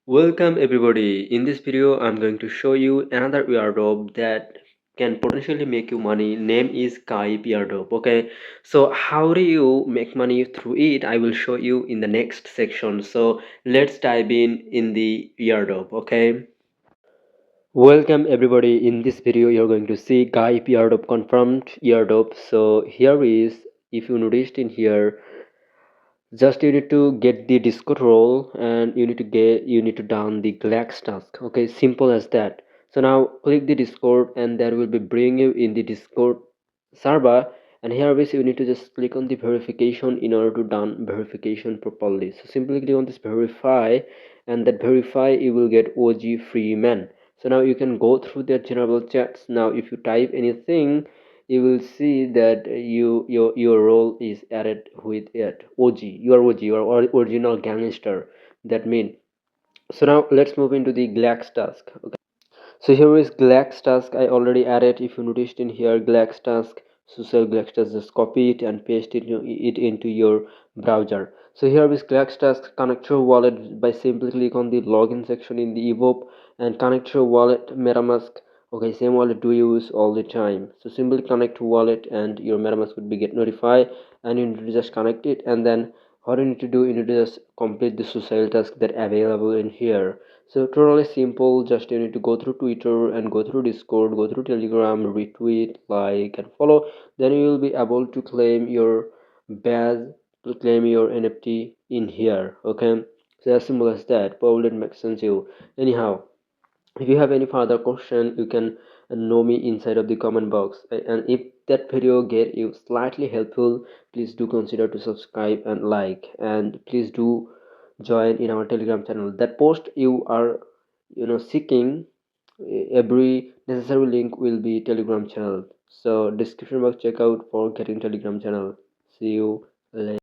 Welcome everybody. In this video, I'm going to show you another airdrop that can potentially make you money. Name is GAIB Airdrop. Okay, so how do you make money through it? I will show you in the next section. So let's dive in the airdrop. Okay. Welcome everybody. In this video, you're going to see GAIB Airdrop confirmed airdrop. So here is, if you noticed in here, just you need to get the Discord role and you need to down the Galxe task. Okay, simple as that. So now click the Discord and that will be bring you in the Discord server, and here is you need to just click on the verification in order to done verification properly. So simply click on this verify, and that verify you will get OG free man. So now you can go through their general chats. Now if you type anything, you will see that your role is added with it. OG, you are original gangster. That mean. So now let's move into the Galxe task. Okay, so here is Galxe task. I already added. If you noticed in here, Galxe task, social Galxe task, just copy it and paste it into your browser. So here is Galxe task. Connect your wallet by simply click on the login section in the evop and connect your wallet MetaMask. Okay, same wallet do you use all the time. So simply connect to wallet and your MetaMask would be get notified, and you need to just connect it, and then what you need to do, you need to just complete the social task that available in here. So totally simple. Just you need to go through Twitter and go through Discord, go through Telegram, retweet, like, and follow. Then you will be able to claim your badge, to claim your NFT in here. Okay, so as simple as that. Probably it makes sense to you. Anyhow, if you have any further question, you can know me inside of the comment box. And if that video get you slightly helpful, please do consider to subscribe and like, and please do join in our Telegram channel. That post you are seeking, every necessary link will be Telegram channel. So description box, check out for getting Telegram channel. See you later.